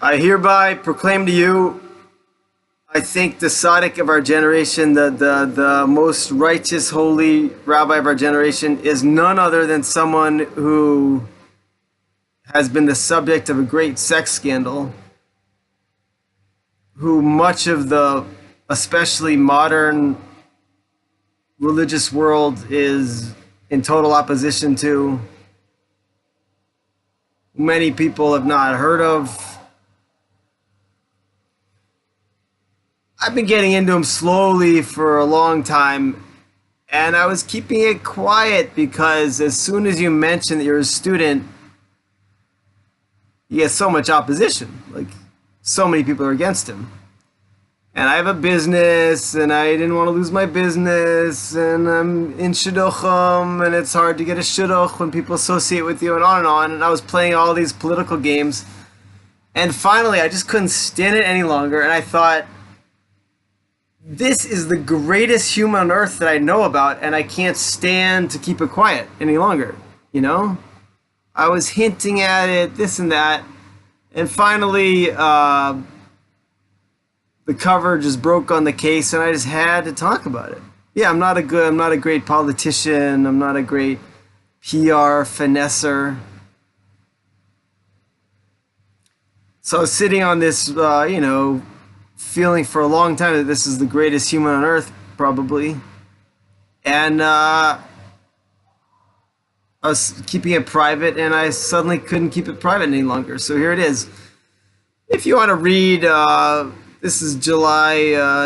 I hereby proclaim to you, I think the Tzaddik of our generation, the most righteous, holy rabbi of our generation, is none other than someone who has been the subject of a great sex scandal, who much of the, especially modern religious world, is in total opposition to. Many people have not heard of. I've been getting into him slowly for a long time, and I was keeping it quiet because as soon as you mention that you're a student, you get so much opposition. Like, so many people are against him. And I have a business, and I didn't want to lose my business, and I'm in shidduchim, and it's hard to get a shidduch when people associate with you, and on and on. And I was playing all these political games, and finally I just couldn't stand it any longer, and I thought, this is the greatest human on earth that I know about, and I can't stand to keep it quiet any longer, you know? I was hinting at it, this and that, and finally, the cover just broke on the case, and I just had to talk about it. Yeah, I'm not a great politician, I'm not a great PR finesser. So I was sitting on this, feeling for a long time that this is the greatest human on earth, probably. And I was keeping it private, and I suddenly couldn't keep it private any longer. So here it is. If you want to read, this is July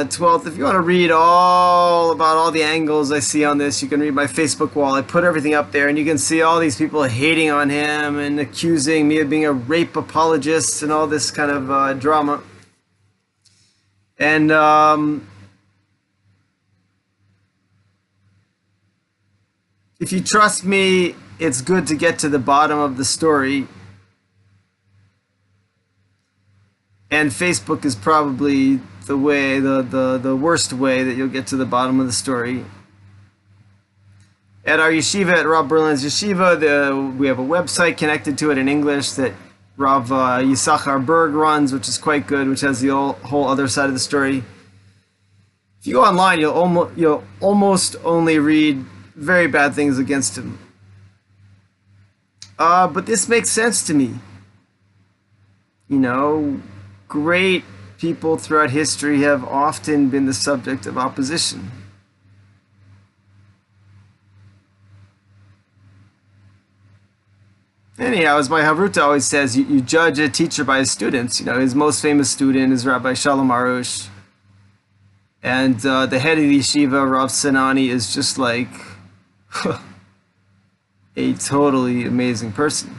12th. If you want to read all about all the angles I see on this, you can read my Facebook wall. I put everything up there, and you can see all these people hating on him and accusing me of being a rape apologist and all this kind of drama. And if you trust me, it's good to get to the bottom of the story. And Facebook is probably the way, the worst way that you'll get to the bottom of the story. At our yeshiva, at Rav Berland's yeshiva, we have a website connected to it in English that Rav Eliezer Berland runs, which is quite good, which has the whole other side of the story. If you go online, you'll almost only read very bad things against him. But this makes sense to me. You know, great people throughout history have often been the subject of opposition. Anyhow, as my Havruta always says, you judge a teacher by his students. You know, his most famous student is Rabbi Shalom Arush. And the head of the yeshiva, Rav Sinani, is just like a totally amazing person.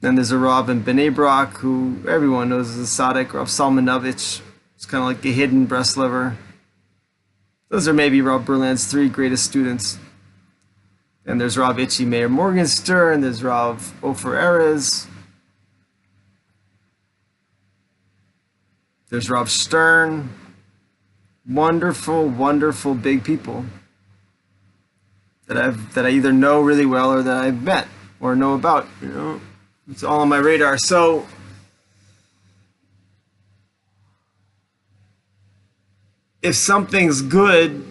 Then there's a Rav in Bnei Brak, who everyone knows is a tzaddik, Rav Salmanovich. It's kind of like a hidden Breslover. Those are maybe Rav Berland's three greatest students. And there's Rav Itchy Meir Morgenstern, there's Rav Ofer Erez, there's Rav Stern. Wonderful, wonderful big people that I either know really well or that I've met or know about, you know. It's all on my radar. So if something's good,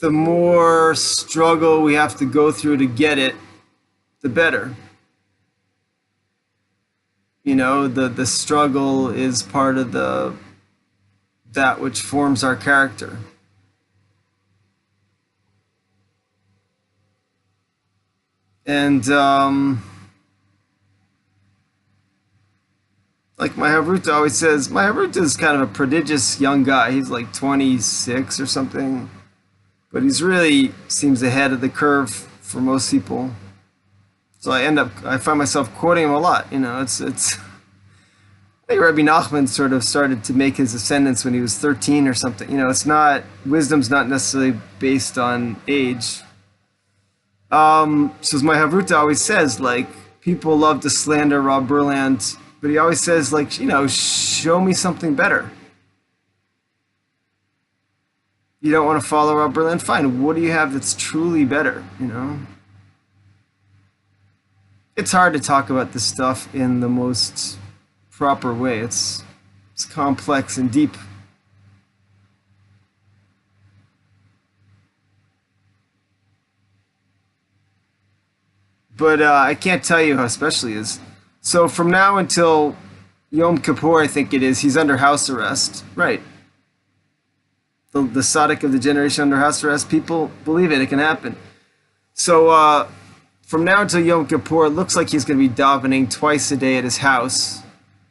the more struggle we have to go through to get it, the better. You know, the struggle is part of that which forms our character. And like my Havruta always says, my Havruta is kind of a prodigious young guy. He's like 26 or something. But he's really seems ahead of the curve for most people. So I find myself quoting him a lot. You know, it's. I think Rabbi Nachman sort of started to make his ascendance when he was 13 or something. You know, wisdom's not necessarily based on age. So as my Havruta always says, like, people love to slander Rav Berland, but he always says, like, you know, show me something better. You don't want to follow Rav Berland? Fine. What do you have that's truly better, you know? It's hard to talk about this stuff in the most proper way. It's complex and deep. But I can't tell you how special he is. So from now until Yom Kippur, I think it is, he's under house arrest. Right. The tzaddik of the generation under house arrest, people believe it can happen. So from now until Yom Kippur, it looks like he's going to be davening twice a day at his house.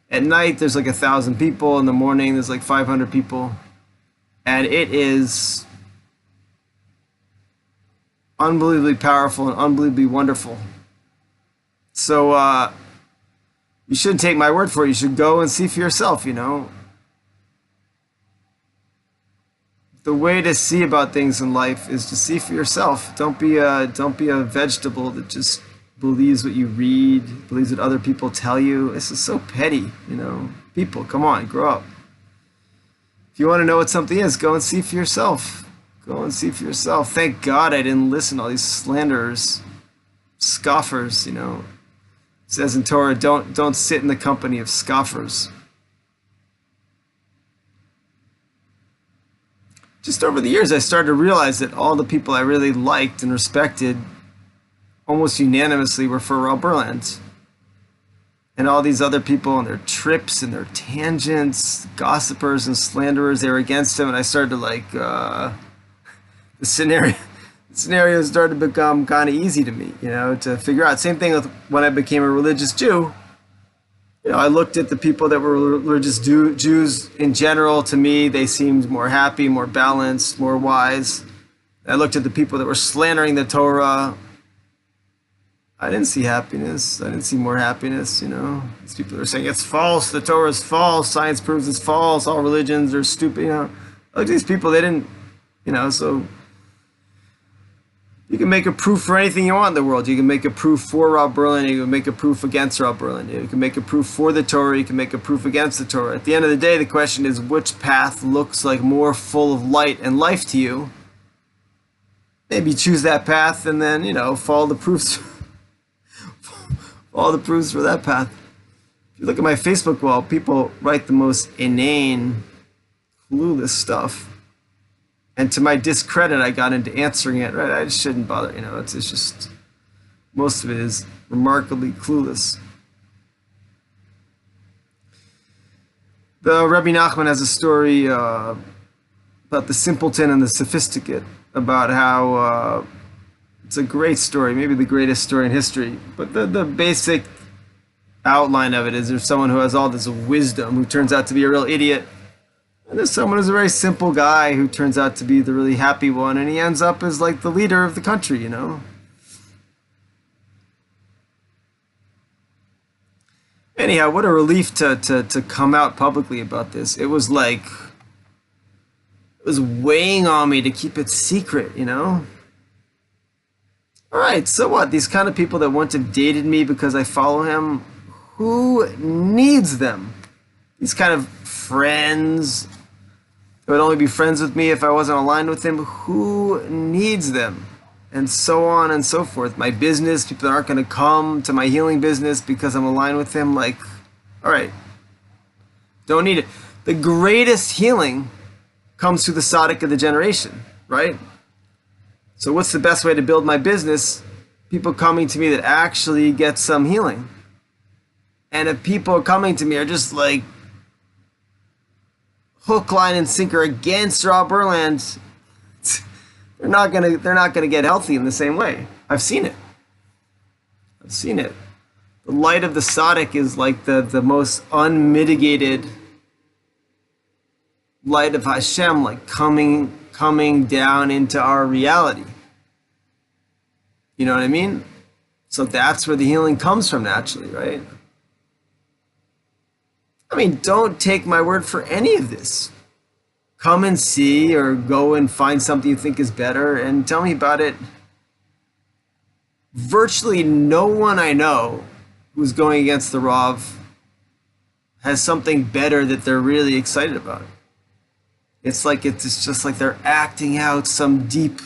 At night, there's like 1,000 people. In the morning, there's like 500 people. And it is unbelievably powerful and unbelievably wonderful. So you shouldn't take my word for it. You should go and see for yourself, you know. The way to see about things in life is to see for yourself. Don't be a vegetable that just believes what you read, believes what other people tell you. This is so petty, you know. People, come on, grow up. If you want to know what something is, go and see for yourself. Go and see for yourself. Thank God I didn't listen to all these slanderers, scoffers, you know. It says in Torah, don't sit in the company of scoffers. Just over the years, I started to realize that all the people I really liked and respected almost unanimously were for Rav Berland. And all these other people and their trips and their tangents, gossipers and slanderers, they were against him. And I started to like, the scenario started to become kind of easy to me, you know, to figure out. Same thing with when I became a religious Jew. You know, I looked at the people that were religious Jews in general. To me, they seemed more happy, more balanced, more wise. I looked at the people that were slandering the Torah. I didn't see happiness. I didn't see more happiness, you know. These people are saying it's false, the Torah is false, science proves it's false, all religions are stupid, you know. Look at these people, they didn't, you know, so you can make a proof for anything you want in the world. You can make a proof for Rav Berland, you can make a proof against Rav Berland. You can make a proof for the Torah, you can make a proof against the Torah. At the end of the day, the question is which path looks like more full of light and life to you. Maybe choose that path and then, you know, follow the proofs. All the proofs for that path. If you look at my Facebook wall, people write the most inane, clueless stuff. And to my discredit, I got into answering it. Right? I just shouldn't bother. You know, it's just most of it is remarkably clueless. The Rabbi Nachman has a story about the simpleton and the sophisticate, about how it's a great story, maybe the greatest story in history. But the basic outline of it is there's someone who has all this wisdom who turns out to be a real idiot. And there's someone who's a very simple guy who turns out to be the really happy one, and he ends up as like the leader of the country, you know. Anyhow, what a relief to come out publicly about this. It was like, it was weighing on me to keep it secret, you know. All right, so what? These kind of people that wouldn't have dated me because I follow him, who needs them? These kind of friends who would only be friends with me if I wasn't aligned with him, who needs them? And so on and so forth. My business, people that aren't going to come to my healing business because I'm aligned with him, like, all right, don't need it. The greatest healing comes through the tzaddik of the generation, right? So what's the best way to build my business? People coming to me that actually get some healing. And if people coming to me are just like hook, line, and sinker against Rav Berland, they're not gonna get healthy in the same way. I've seen it. I've seen it. The light of the tzaddik is like the most unmitigated light of Hashem, like coming down into our reality. You know what I mean? So that's where the healing comes from naturally, right? I mean, don't take my word for any of this. Come and see, or go and find something you think is better and tell me about it. Virtually no one I know who's going against the Rav has something better that they're really excited about. It's just like they're acting out some deep,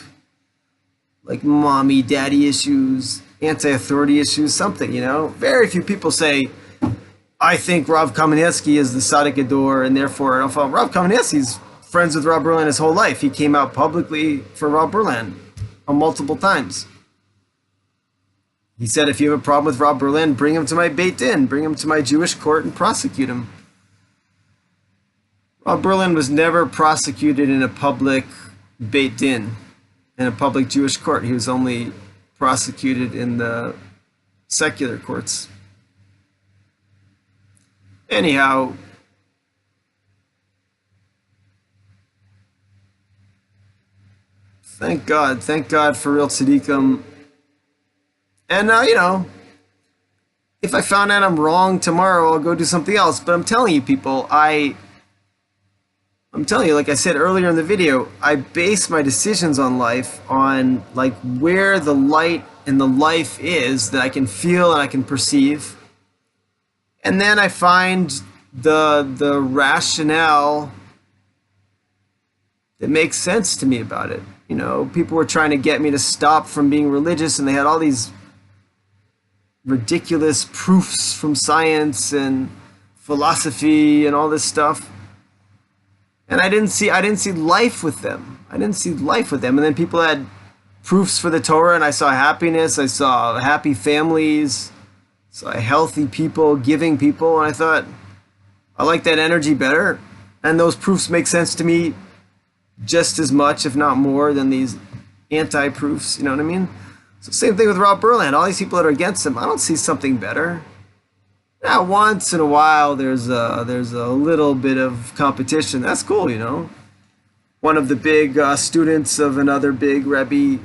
like mommy, daddy issues, anti-authority issues, something, you know? Very few people say, I think Rav Kamenetsky is the Tzaddik Ador, and therefore I don't follow Rav Kamenetsky's friends with Rav Berland his whole life. He came out publicly for Rav Berland multiple times. He said, if you have a problem with Rav Berland, bring him to my Beit Din, bring him to my Jewish court and prosecute him. Rav Berland was never prosecuted in a public Beit Din, in a public Jewish court. He was only prosecuted in the secular courts. Anyhow, thank God for real tzaddikim. And if I found out I'm wrong tomorrow, I'll go do something else. But I'm telling you, people, I'm telling you, like I said earlier in the video, I base my decisions on life on like where the light in the life is that I can feel and I can perceive. And then I find the rationale that makes sense to me about it. People were trying to get me to stop from being religious, and they had all these ridiculous proofs from science and philosophy and all this stuff. And I didn't see life with them. And then people had proofs for the Torah, and I saw happiness. I saw happy families. So healthy people, giving people, and I thought, I like that energy better. And those proofs make sense to me just as much, if not more, than these anti-proofs, you know what I mean? So same thing with Rav Berland. All these people that are against him, I don't see something better. Now, once in a while, there's a little bit of competition. That's cool, One of the big students of another big Rebbe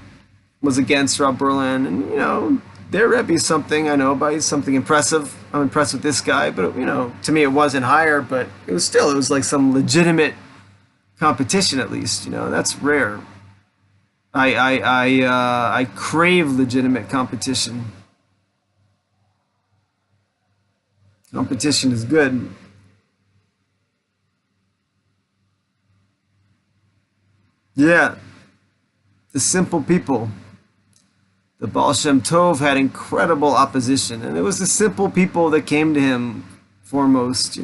was against Rav Berland, and, their Rebbe is something I know about. He's something impressive. I'm impressed with this guy, but to me it wasn't higher, but it was like some legitimate competition at least. That's rare. I crave legitimate competition. Competition is good. Yeah, the simple people. The Baal Shem Tov had incredible opposition, and it was the simple people that came to him foremost,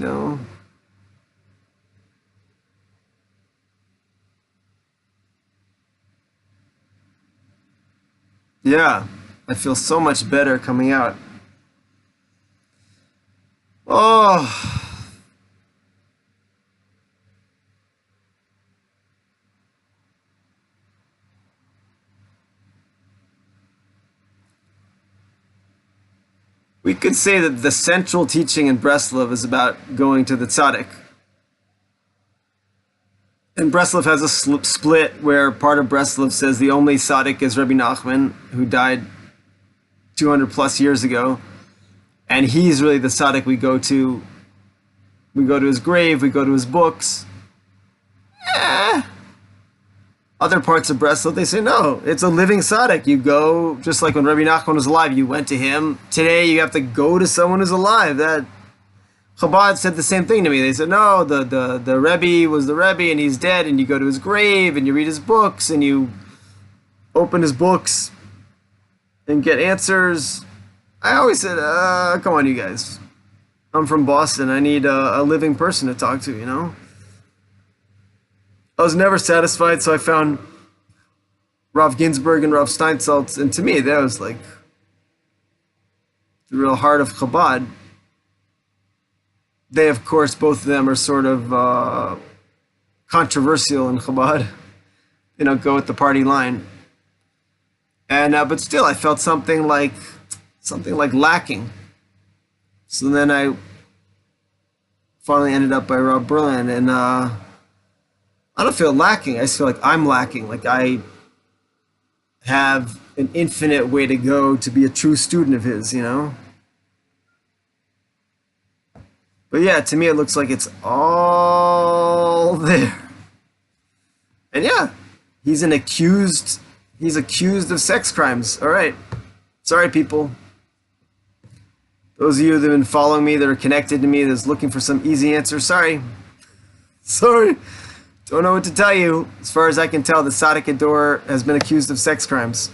Yeah, I feel so much better coming out. Oh. We could say that the central teaching in Breslov is about going to the tzaddik. And Breslov has a split where part of Breslov says the only tzaddik is Rabbi Nachman, who died 200 plus years ago. And he's really the tzaddik we go to. We go to his grave, we go to his books. Other parts of Breslov, they say, no, it's a living tzaddik. You go, just like when Rabbi Nachman was alive, you went to him. Today, you have to go to someone who's alive. That Chabad said the same thing to me. They said, no, the Rebbe was the Rebbe, and he's dead, and you go to his grave, and you read his books, and you open his books, and get answers. I always said, come on, you guys. I'm from Boston. I need a living person to talk to, I was never satisfied, so I found Rav Ginsburg and Rav Steinsaltz, and to me, that was like the real heart of Chabad. They, of course, both of them are sort of controversial in Chabad. They don't go with the party line. And but still, I felt something like lacking. So then I finally ended up by Rav Berland, and I don't feel lacking. I just feel like I'm lacking. Like I have an infinite way to go to be a true student of his, But yeah, to me it looks like it's all there. And yeah, he's accused of sex crimes. All right. Sorry, people. Those of you that have been following me, that are connected to me, that's looking for some easy answer, sorry. Sorry. Don't know what to tell you. As far as I can tell, the Tzaddik Ador has been accused of sex crimes.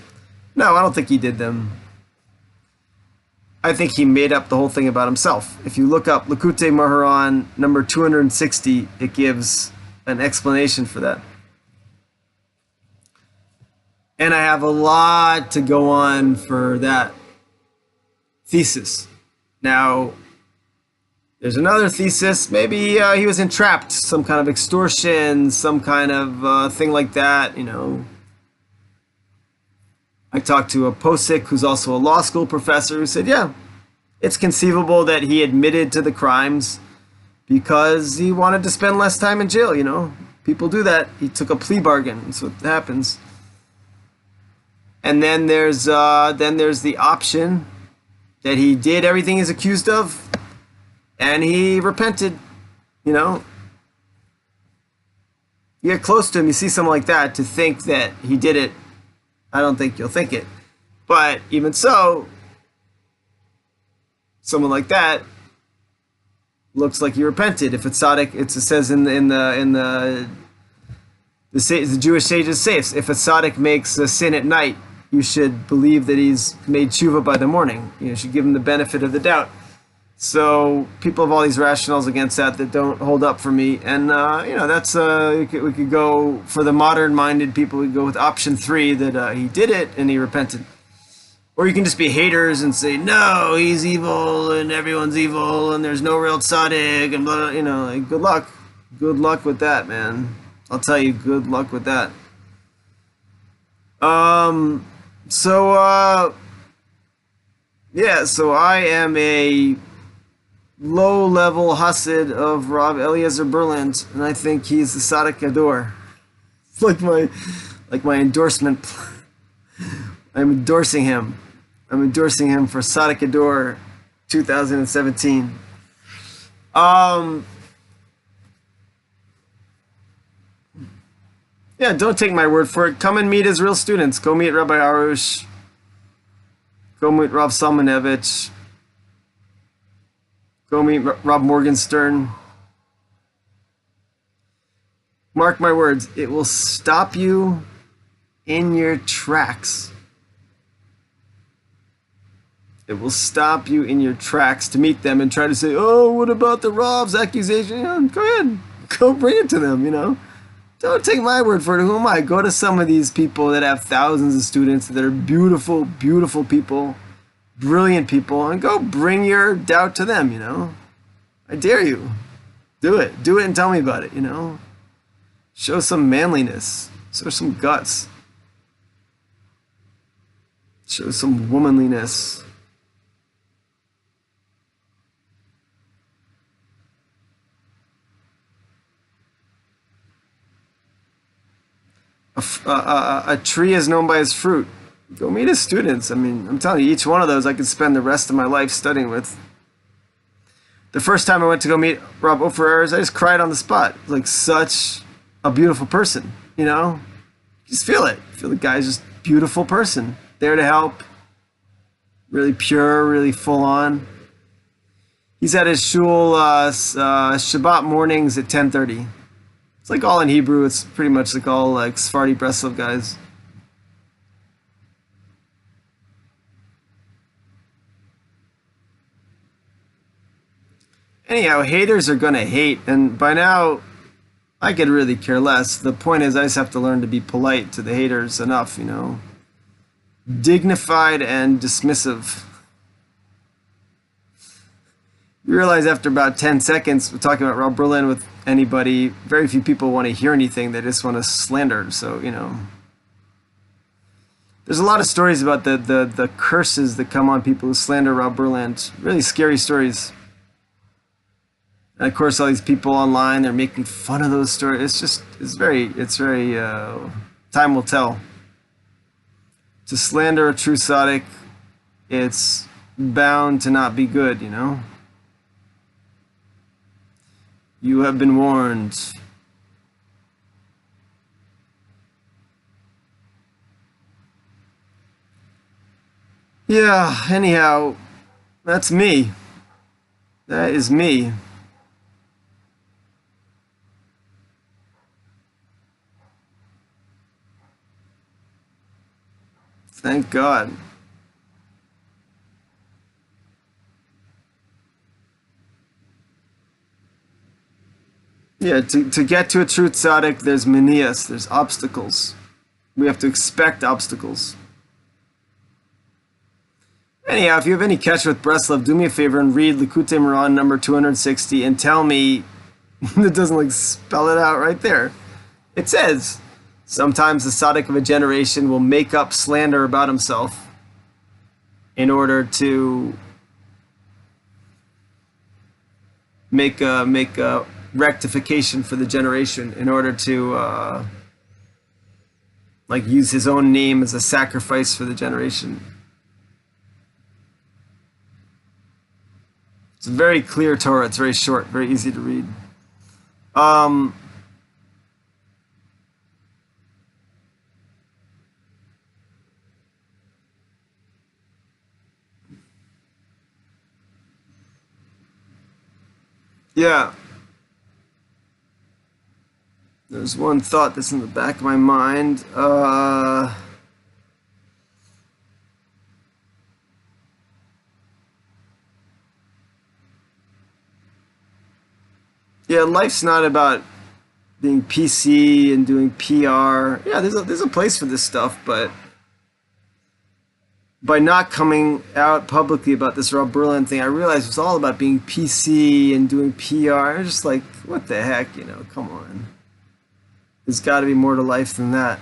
No, I don't think he did them. I think he made up the whole thing about himself. If you look up Likutei Moharan number 260, it gives an explanation for that. And I have a lot to go on for that thesis. Now, there's another thesis. Maybe he was entrapped, some kind of extortion, some kind of thing like that, you know. I talked to a posik who's also a law school professor who said, yeah, it's conceivable that he admitted to the crimes because he wanted to spend less time in jail, you know. People do that. He took a plea bargain. That's what happens. And then there's the option that he did everything he's accused of and he repented, you know. You get close to him, you see someone like that, to think that he did it, I don't think you'll think it. But even so, someone like that looks like he repented. If it's tzaddik, it says in the Jewish sages say, if a tzaddik makes a sin at night, you should believe that he's made tshuva by the morning. You should give him the benefit of the doubt. So people have all these rationales against that don't hold up for me. And, you know, that's, we could go, for the modern-minded people, we could go with option 3, that he did it and he repented. Or you can just be haters and say, no, he's evil and everyone's evil and there's no real tzaddik and blah, blah, you know, like, good luck. Good luck with that, man. I'll tell you, good luck with that. Yeah, so I am a low-level Hasid of Rav Eliezer Berland, and I think he's the Tzaddik Ador. It's like my endorsement. I'm endorsing him. I'm endorsing him for Tzaddik Ador 2017. Yeah, don't take my word for it. Come and meet his real students. Go meet Rabbi Arush. Go meet Rav Salmanevich. Go meet Rob Morgenstern. Mark my words, it will stop you in your tracks. It will stop you in your tracks to meet them and try to say, oh, what about the Rav's accusation? You know, go ahead. Go bring it to them, you know. Don't take my word for it. Who am I? Go to some of these people that have thousands of students that are beautiful, beautiful people, brilliant people, and go bring your doubt to them, you know. I dare you. Do it. Do it and tell me about it, you know. Show some manliness. Show some guts. Show some womanliness. A tree is known by its fruit. Go meet his students. I mean, I'm telling you, each one of those I could spend the rest of my life studying with. The first time I went to go meet Rob Ofer Ayers, I just cried on the spot. Like, such a beautiful person, you know? You just feel it. You feel the guy's just a beautiful person. There to help. Really pure, really full on. He's at his shul Shabbat mornings at 10:30. It's like all in Hebrew. It's pretty much like all like Sephardi Breslov guys. Anyhow, haters are going to hate. And by now, I could really care less. The point is I just have to learn to be polite to the haters enough, you know. Dignified and dismissive. You realize after about 10 seconds of talking about Rob Berlin with anybody, very few people want to hear anything. They just want to slander. So, you know. There's a lot of stories about the curses that come on people who slander Rob Berlin. Really scary stories. And of course, all these people online, they're making fun of those stories. It's very, time will tell. To slander a true tzaddik, it's bound to not be good, you know? You have been warned. Yeah, anyhow, that's me. That is me. Thank God. Yeah, to get to a true tzaddik, there's manias, there's obstacles. We have to expect obstacles. Anyhow, if you have any catch with Breslov, do me a favor and read Likutei Moran number 260 and tell me it doesn't like spell it out right there. It says, sometimes the tzaddik of a generation will make up slander about himself in order to make a rectification for the generation, in order to like use his own name as a sacrifice for the generation. It's a very clear Torah. It's very short, very easy to read. Yeah. There's one thought that's in the back of my mind. Yeah, life's not about being PC and doing PR. Yeah, there's a place for this stuff, but by not coming out publicly about this Rav Berland thing, I realized it was all about being PC and doing PR. I was just like, what the heck, you know, come on. There's got to be more to life than that.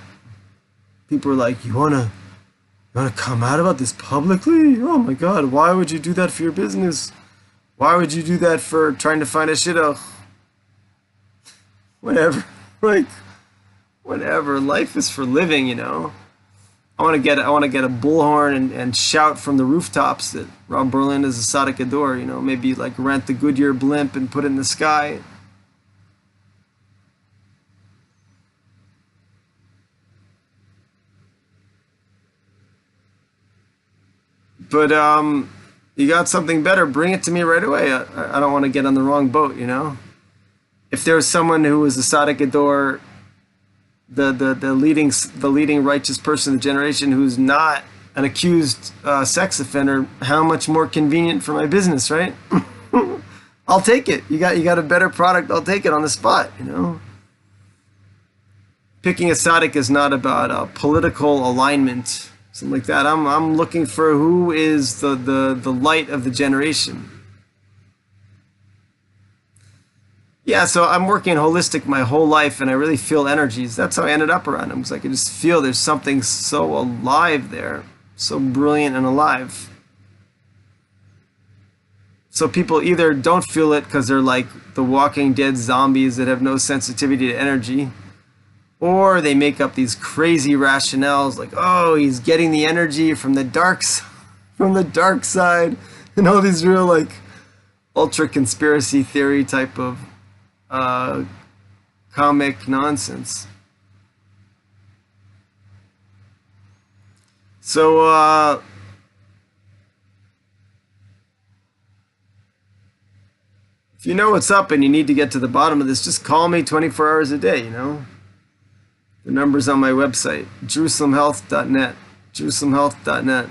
People are like, you wanna come out about this publicly? Oh my God, why would you do that for your business? Why would you do that for trying to find a shidduch? Whatever, like, whatever. Life is for living, you know. I want to get a bullhorn and shout from the rooftops that Rav Berland is a tzaddik ador, you know. Maybe like rent the Goodyear blimp and put it in the sky. But you got something better, bring it to me right away. I don't want to get on the wrong boat, you know. If there's someone who was a tzaddik ador, the leading righteous person of the generation who's not an accused sex offender, how much more convenient for my business, right? I'll take it. You got a better product, I'll take it on the spot, you know. Picking a tzaddik is not about political alignment, something like that. I'm looking for who is the light of the generation. Yeah, so I'm working holistic my whole life, and I really feel energies. That's how I ended up around him. Because I could just feel there's something so alive there, so brilliant and alive. So people either don't feel it because they're like the Walking Dead zombies that have no sensitivity to energy, or they make up these crazy rationales like, oh, he's getting the energy from the dark side, and all these real like ultra conspiracy theory type of comic nonsense. So if you know what's up and you need to get to the bottom of this, just call me 24 hours a day, you know. The number's on my website, jerusalemhealth.net, jerusalemhealth.net.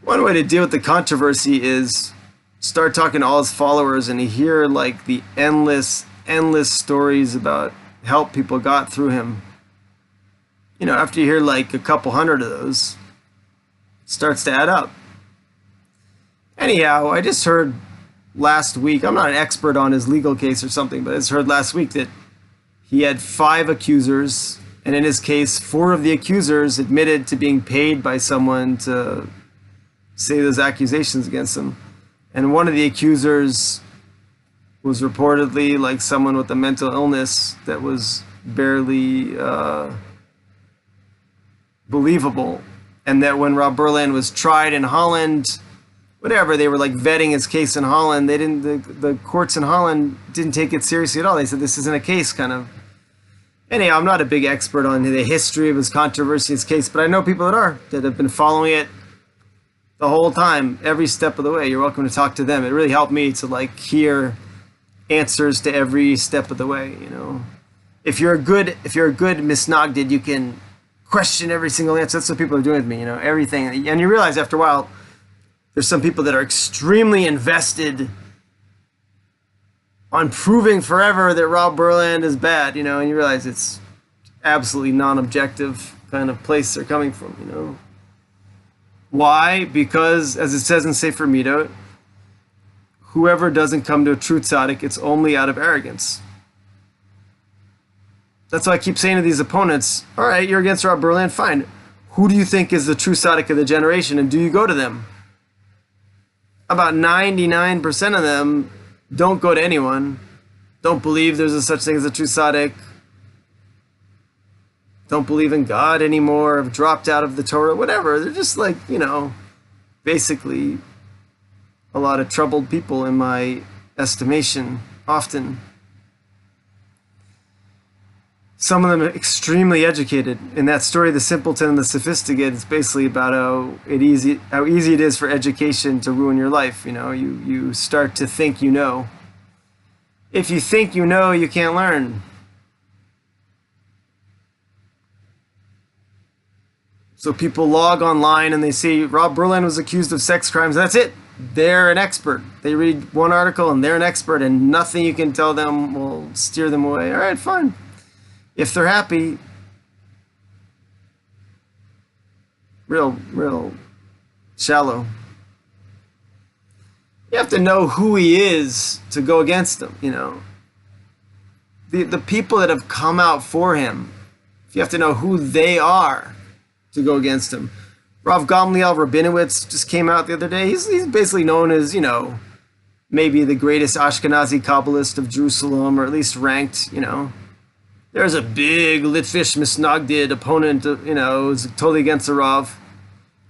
One way to deal with the controversy is start talking to all his followers and hear like the endless stories about help people got through him. You know, after you hear like a couple hundred of those, it starts to add up. Anyhow, I just heard last week, I'm not an expert on his legal case or something, but I just heard last week that he had 5 accusers, and in his case, 4 of the accusers admitted to being paid by someone to say those accusations against him. And one of the accusers was reportedly like someone with a mental illness that was barely believable. And that when Rav Berland was tried in Holland, whatever, they were like vetting his case in Holland. They didn't, the courts in Holland didn't take it seriously at all. They said this isn't a case, kind of. Anyhow, I'm not a big expert on the history of his controversy, his case, but I know people that have been following it the whole time, every step of the way. You're welcome to talk to them. It really helped me to like hear answers to every step of the way, you know. If you're a good misnagdid, you can question every single answer. That's what people are doing with me, you know, everything. And you realize after a while, there's some people that are extremely invested on proving forever that Rav Berland is bad, you know, and you realize it's absolutely non-objective kind of place they're coming from, you know. Why? Because, as it says in Sefer Midot, whoever doesn't come to a true tzaddik, it's only out of arrogance. That's why I keep saying to these opponents, all right, you're against Rav Berland, fine. Who do you think is the true tzaddik of the generation, and do you go to them? About 99% of them don't go to anyone, don't believe there's a such thing as a true tzaddik, don't believe in God anymore, have dropped out of the Torah, whatever. They're just like, you know, basically a lot of troubled people in my estimation, often. Some of them are extremely educated. In that story, The Simpleton and the Sophisticated, it's basically about how easy it is for education to ruin your life. You know, you start to think you know. If you think you know, you can't learn. So people log online and they see Rav Berland was accused of sex crimes. That's it. They're an expert. They read one article and they're an expert, and nothing you can tell them will steer them away. All right, fine. If they're happy, real shallow. You have to know who he is to go against him, you know. The people that have come out for him, you have to know who they are to go against him. Rav Gamliel Rabinowitz just came out the other day. He's basically known as, you know, maybe the greatest Ashkenazi Kabbalist of Jerusalem, or at least ranked, you know. There's a big Litvish Misnagdid opponent, you know, who's totally against the Rav.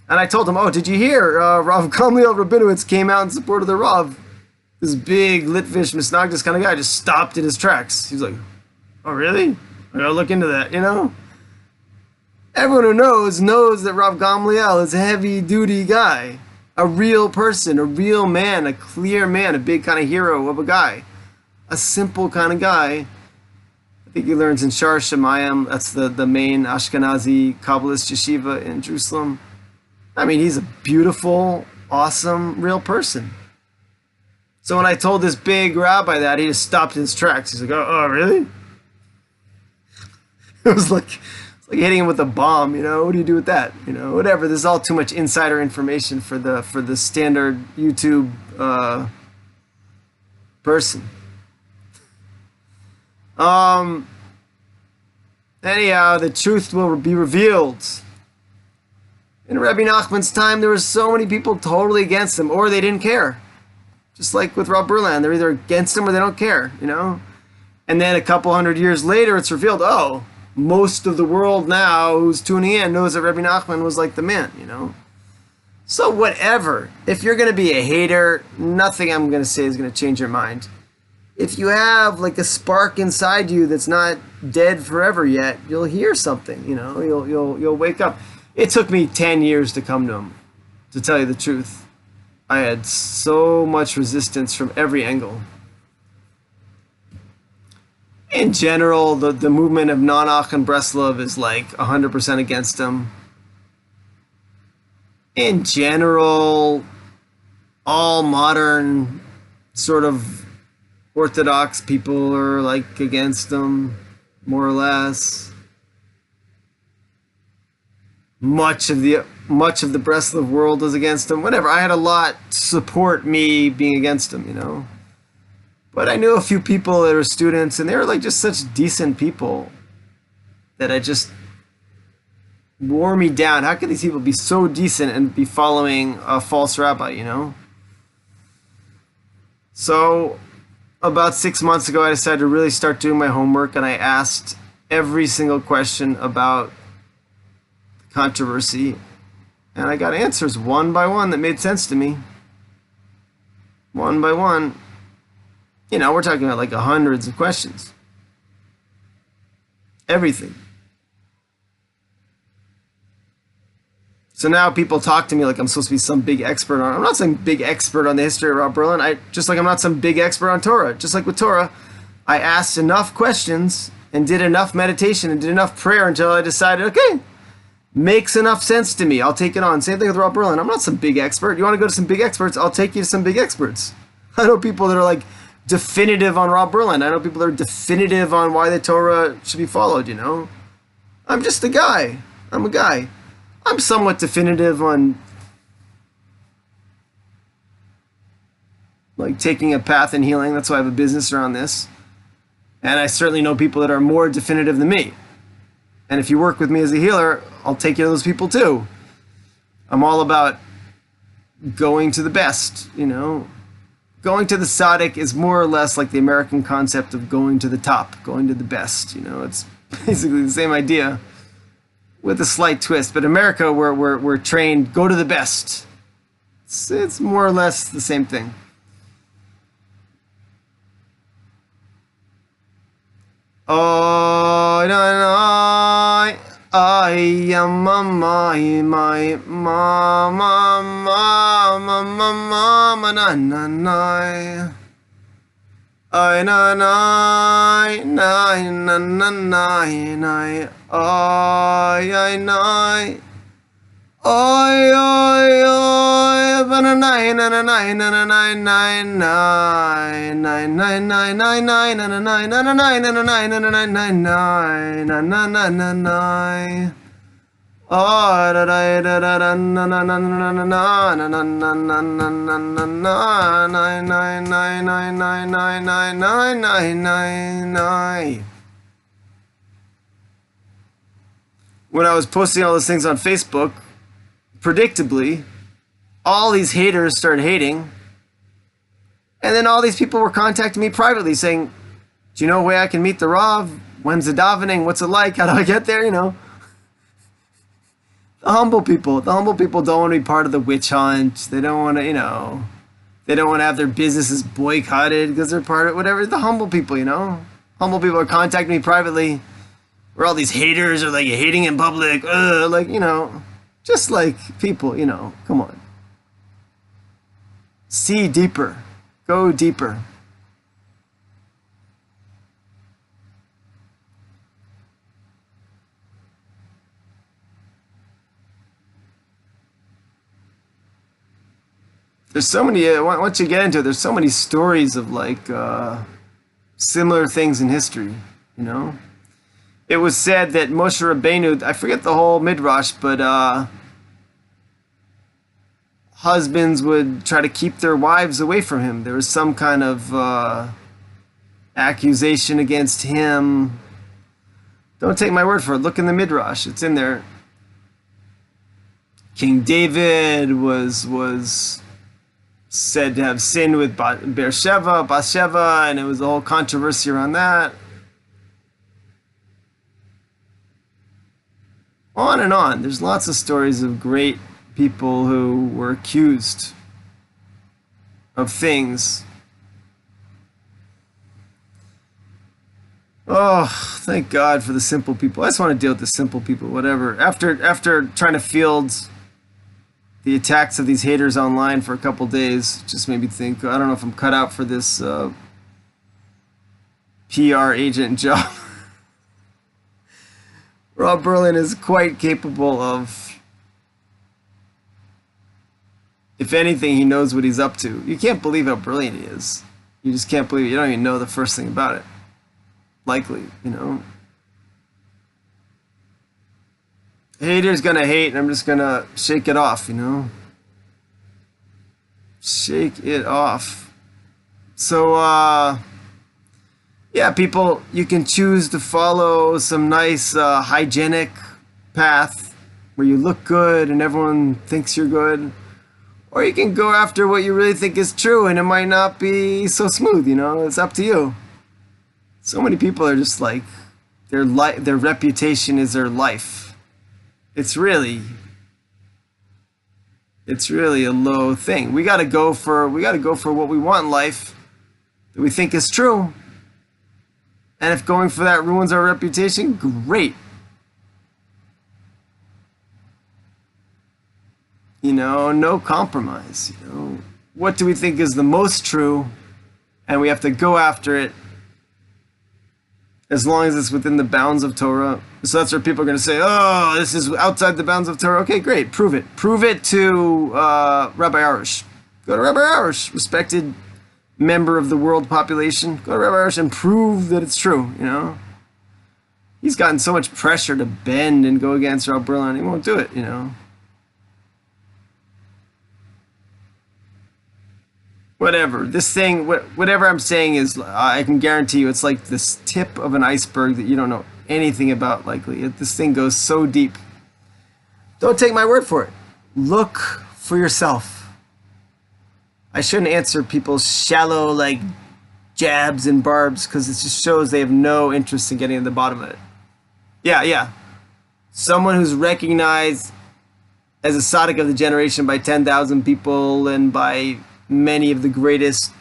And I told him, oh, did you hear? Rav Gamliel Rabinowitz came out in support of the Rav. This big Litvish Misnagdid kind of guy just stopped in his tracks. He's like, oh, really? I gotta look into that, you know? Everyone who knows that Rav Gamliel is a heavy-duty guy. A real person, a real man, a clear man, a big kind of hero of a guy. A simple kind of guy. I think he learns in Shar Shemayim. That's the main Ashkenazi Kabbalist yeshiva in Jerusalem. I mean, he's a beautiful, awesome, real person. So when I told this big rabbi that, he just stopped in his tracks. He's like, oh really? It was like hitting him with a bomb, you know. What do you do with that? You know, whatever. This is all too much insider information for the standard YouTube person. Anyhow, the truth will be revealed. In Rabbi Nachman's time, there were so many people totally against him, or they didn't care. Just like with Rav Berland, they're either against him or they don't care, you know. And then a couple hundred years later, it's revealed, oh, most of the world now who's tuning in knows that Rabbi Nachman was like the man, you know. So whatever. If you're going to be a hater, nothing I'm going to say is going to change your mind. If you have like a spark inside you that's not dead forever yet, you'll hear something, you know. You'll wake up. It took me 10 years to come to him, to tell you the truth. I had so much resistance from every angle. In general, the movement of Nanach and Breslov is like 100% against him. In general, all modern sort of Orthodox people are like against him, more or less. Much of the Breslov world is against him. Whatever. I had a lot support me being against him, you know. But I knew a few people that were students, and they were like just such decent people that I just wore me down. How could these people be so decent and be following a false rabbi, you know? So about 6 months ago, I decided to really start doing my homework, and I asked every single question about the controversy, and I got answers one by one that made sense to me. One by one. You know, we're talking about like hundreds of questions. Everything. So now people talk to me like I'm supposed to be some big expert on. I'm not some big expert on the history of Rav Berland. Just like I'm not some big expert on Torah. Just like with Torah, I asked enough questions and did enough meditation and did enough prayer until I decided, okay, makes enough sense to me, I'll take it on. Same thing with Rob Berland. I'm not some big expert. You want to go to some big experts, I'll take you to some big experts. I know people that are like definitive on Rob Berland. I know people that are definitive on why the Torah should be followed, you know. I'm just a guy. I'm a guy. I'm somewhat definitive on like taking a path in healing. That's why I have a business around this. And I certainly know people that are more definitive than me. And if you work with me as a healer, I'll take you to those people too. I'm all about going to the best, you know. Going to the tzaddik is more or less like the American concept of going to the top, going to the best, you know. It's basically the same idea with a slight twist. But America, we're trained, go to the best. It's more or less the same thing. Oh, I am my mama na na na. I na na na na na na. I na. Oi oi oi, banana nine nine nine nine nine nine nine nine nine nine nine nine nine nine nine nine nine. Oh da da da da da na na na na na na na na na na na na na nine nine nine nine nine nine nine nine nine nine nine. When I was posting all those things on Facebook, predictably, all these haters started hating. And then all these people were contacting me privately saying, do you know a way I can meet the Rav? When's the davening? What's it like? How do I get there? You know, the humble people don't want to be part of the witch hunt. They don't want to, you know, they don't want to have their businesses boycotted because they're part of whatever. The humble people, you know, humble people are contacting me privately, where all these haters are like hating in public, like, you know, just like people, you know, come on. See deeper. Go deeper. There's so many, once you get into it, there's so many stories of like similar things in history, you know? It was said that Moshe Rabbeinu, I forget the whole midrash, but husbands would try to keep their wives away from him. There was some kind of accusation against him. Don't take my word for it. Look in the midrash. It's in there. King David was said to have sinned with Bathsheba, and it was a whole controversy around that. On and on. There's lots of stories of great people who were accused of things. Oh, thank God for the simple people. I just want to deal with the simple people, whatever. After trying to field the attacks of these haters online for a couple days, it just made me think, I don't know if I'm cut out for this PR agent job. Rob Berland is quite capable of, if anything, he knows what he's up to. You can't believe how brilliant he is. You just can't believe it. You don't even know the first thing about it. Likely, you know. Haters gonna hate, and I'm just gonna shake it off, you know. Shake it off. So, yeah, people, you can choose to follow some nice hygienic path where you look good and everyone thinks you're good. Or you can go after what you really think is true and it might not be so smooth, you know. It's up to you. So many people are just like, their reputation is their life. It's really a low thing. We gotta go for what we want in life that we think is true. And if going for that ruins our reputation, great. You know, no compromise. You know, what do we think is the most true? And we have to go after it as long as it's within the bounds of Torah. So that's where people are going to say, oh, this is outside the bounds of Torah. Okay, great. Prove it. Prove it to Rabbi Arush. Go to Rabbi Arush, respected member of the world population. Go to Rabbi Arush and prove that it's true, you know. He's gotten so much pressure to bend and go against Rav Berland. He won't do it, you know. Whatever. This thing, whatever I'm saying is, I can guarantee you it's like this tip of an iceberg that you don't know anything about, likely. This thing goes so deep. Don't take my word for it. Look for yourself. I shouldn't answer people's shallow, like, jabs and barbs, because it just shows they have no interest in getting to the bottom of it. Yeah. Someone who's recognized as a tzaddik of the generation by 10,000 people and by many of the greatest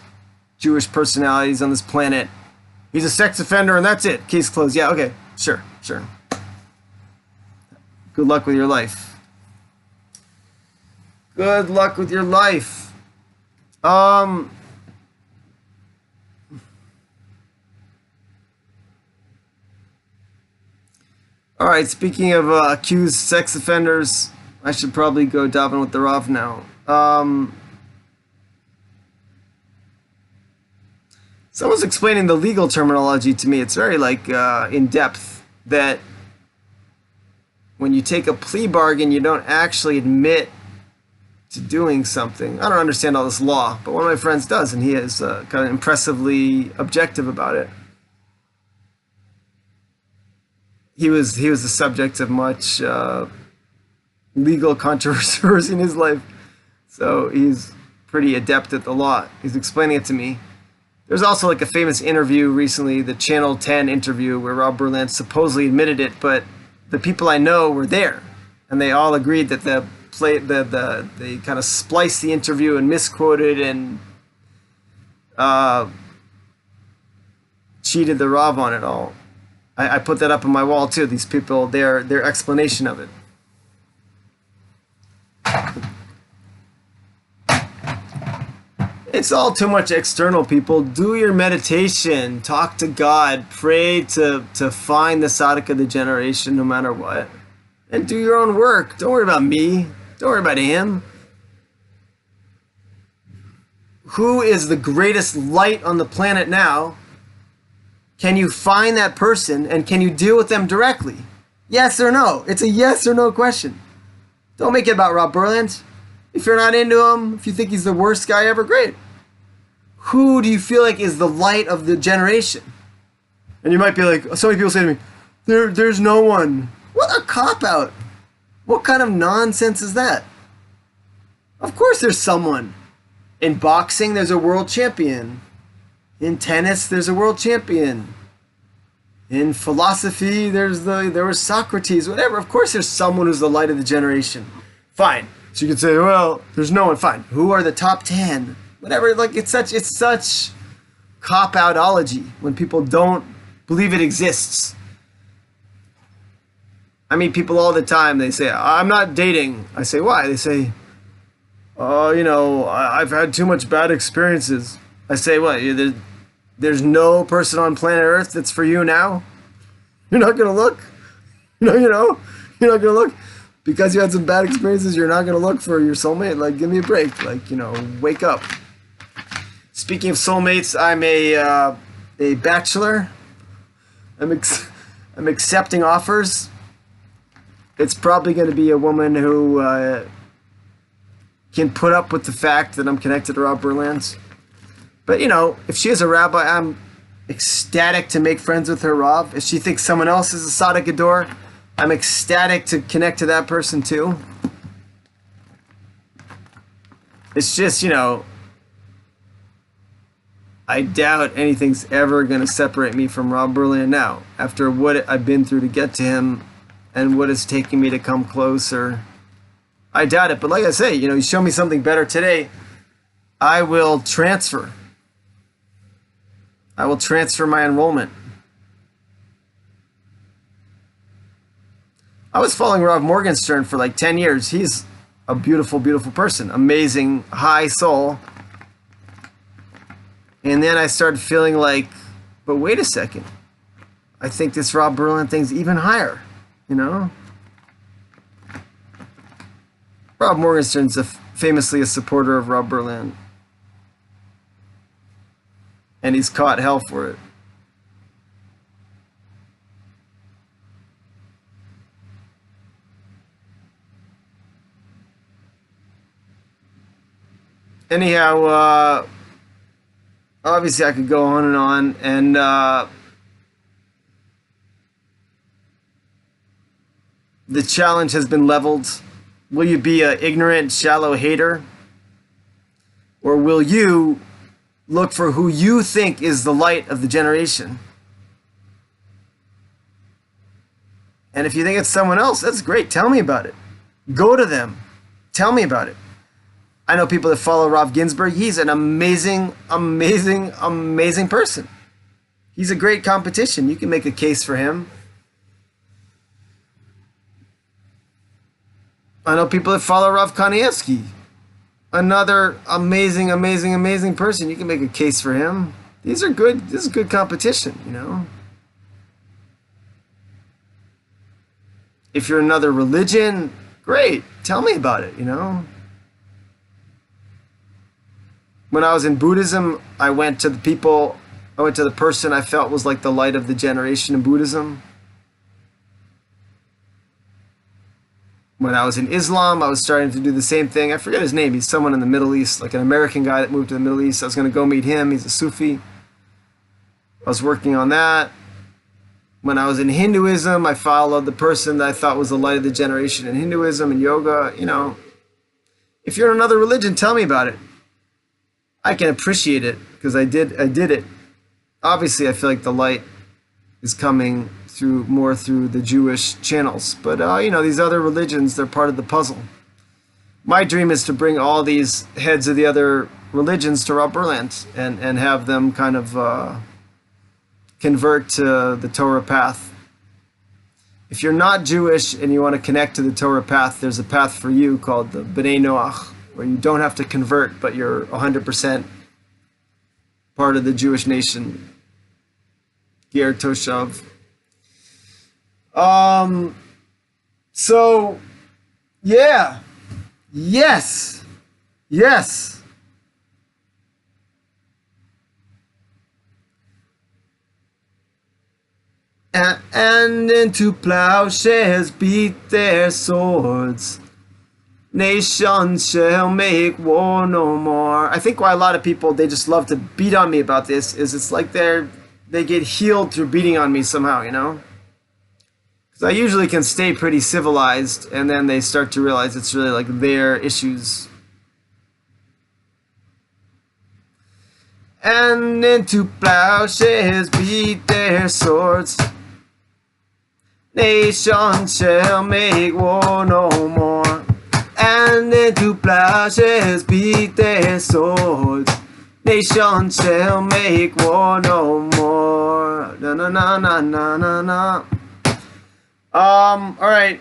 Jewish personalities on this planet. He's a sex offender and that's it. Case closed. Yeah, okay. Sure. Good luck with your life. Good luck with your life. All right, speaking of accused sex offenders, I should probably go daven with the Rav now. Someone's explaining the legal terminology to me. It's very, like, in depth, that when you take a plea bargain, you don't actually admit to doing something. I don't understand all this law, but one of my friends does, and he is kind of impressively objective about it. He was the subject of much legal controversy in his life, so he's pretty adept at the law. He's explaining it to me. There's also like a famous interview recently, the Channel 10 interview, where Rav Berland supposedly admitted it, but the people I know were there, and they all agreed that they kind of spliced the interview and misquoted and cheated the Rav on it all. I put that up on my wall too. These people, their explanation of it. It's all too much external, people. Do your meditation. Talk to God. Pray to find the tzaddik of the generation no matter what. And do your own work. Don't worry about me. Don't worry about him. Who is the greatest light on the planet now? Can you find that person and can you deal with them directly? Yes or no? It's a yes or no question. Don't make it about Rav Berland. If you're not into him, if you think he's the worst guy ever, great. Who do you feel like is the light of the generation? And you might be like, so many people say to me, there's no one. What a cop-out. What kind of nonsense is that? Of course there's someone. In boxing, there's a world champion. In tennis, there's a world champion. In philosophy, there was Socrates, whatever. Of course there's someone who's the light of the generation. Fine. So you can say, well, there's no one. Fine. Who are the top 10? Whatever. Like, it's such cop-outology when people don't believe it exists. I mean, people all the time, they say, I'm not dating. I say, why? They say, you know, I've had too much bad experiences. I say, what? There's no person on planet Earth that's for you now? You're not going to look? You're not going to look? Because you had some bad experiences, you're not going to look for your soulmate? Like, give me a break. Like, you know, wake up. Speaking of soulmates, I'm a bachelor. I'm accepting offers. It's probably going to be a woman who can put up with the fact that I'm connected to Rav Berland. But, you know, if she is a rabbi, I'm ecstatic to make friends with her Rav. If she thinks someone else is a tzaddik ador, I'm ecstatic to connect to that person too. It's just, you know, I doubt anything's ever going to separate me from Rav Berland now, after what I've been through to get to him and what it's taking me to come closer. I doubt it, but like I say, you know, you show me something better today, I will transfer. I will transfer my enrollment. I was following Rav Morgenstern for like 10 years. He's a beautiful, beautiful person. Amazing, high soul. And then I started feeling like, but wait a second. I think this Rob Berland thing's even higher, you know? Rob Morgenstern's famously a supporter of Rob Berland. And he's caught hell for it. Anyhow, obviously I could go on, and the challenge has been leveled. Will you be an ignorant, shallow hater? Or will you look for who you think is the light of the generation? And if you think it's someone else, that's great. Tell me about it. Go to them. Tell me about it. I know people that follow Rav Ginsburg. He's an amazing, amazing, amazing person. He's a great competition. You can make a case for him. I know people that follow Rav Kanievsky. Another amazing, amazing, amazing person. You can make a case for him. These are good. This is good competition, you know. If you're another religion, great. Tell me about it, you know. When I was in Buddhism, I went to the person I felt was like the light of the generation in Buddhism. When I was in Islam, I was starting to do the same thing. I forget his name. He's someone in the Middle East, like an American guy that moved to the Middle East. I was going to go meet him. He's a Sufi. I was working on that. When I was in Hinduism, I followed the person that I thought was the light of the generation in Hinduism and yoga. You know, if you're in another religion, tell me about it. I can appreciate it because I did it. Obviously, I feel like the light is coming more through the Jewish channels. But, you know, these other religions, they're part of the puzzle. My dream is to bring all these heads of the other religions to Rob Berland and have them kind of convert to the Torah path. If you're not Jewish and you want to connect to the Torah path, there's a path for you called the B'nai Noach, where you don't have to convert, but you're 100% part of the Jewish nation. Ger Toshav. So, yeah. Yes. Yes. And into plowshares beat their swords. Nations shall make war no more. I think why a lot of people, they just love to beat on me about this is it's like they get healed through beating on me somehow, you know? Because I usually can stay pretty civilized, and then they start to realize it's really like their issues. And into plowshares beat their swords. Nations shall make war no more. And into plowshares beat their swords. Nations shall make war no more. Na na na na na na na. All right.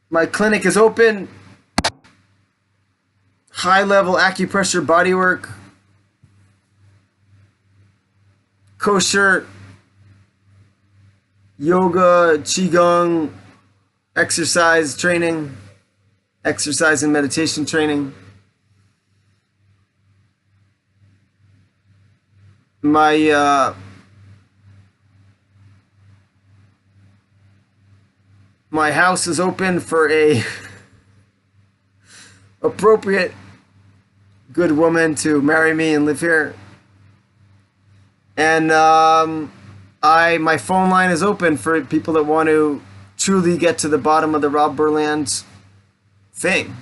My clinic is open. High-level acupressure bodywork. Kosher. Yoga, Qigong, exercise training, exercise and meditation training. My house is open for a appropriate good woman to marry me and live here. And my phone line is open for people that want to truly get to the bottom of the Rob Berland thing.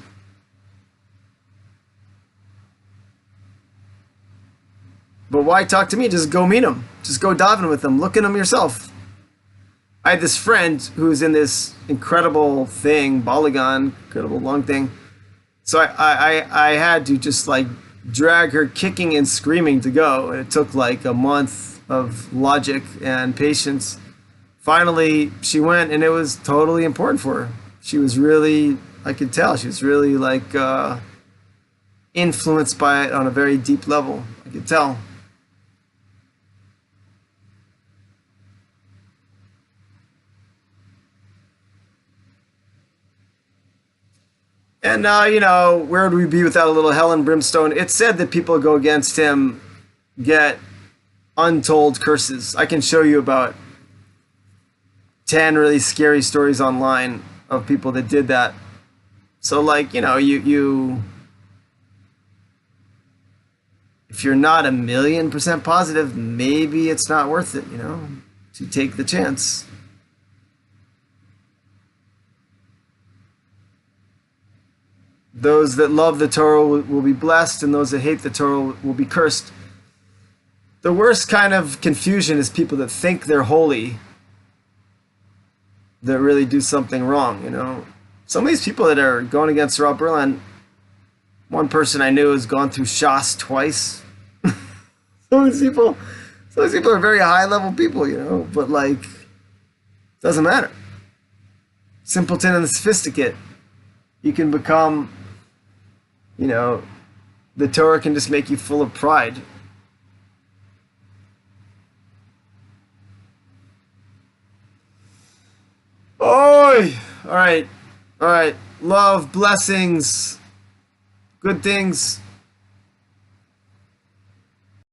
But why talk to me? Just go meet him. Just go daven with him. Look at him yourself. I had this friend who's in this incredible thing, Balagan, incredible long thing. So I had to just like drag her kicking and screaming to go. And it took like a month of logic and patience. Finally, she went, and it was totally important for her. She was really, I could tell, she was really like influenced by it on a very deep level. I could tell. And you know, where would we be without a little hell and brimstone? It's said that people who go against him get untold curses. I can show you about 10 really scary stories online of people that did that. So like, you know, you if you're not 1,000,000% positive, maybe it's not worth it, you know, to take the chance. Those that love the Torah will be blessed, and those that hate the Torah will be cursed. The worst kind of confusion is people that think they're holy that really do something wrong, you know. Some of these people that are going against Rav Berland, one person I knew has gone through Shas twice. Some of these people are very high level people, you know, but like, doesn't matter. Simpleton and the sophisticate, you can become, you know, the Torah can just make you full of pride. Oi! All right. Love, blessings, good things.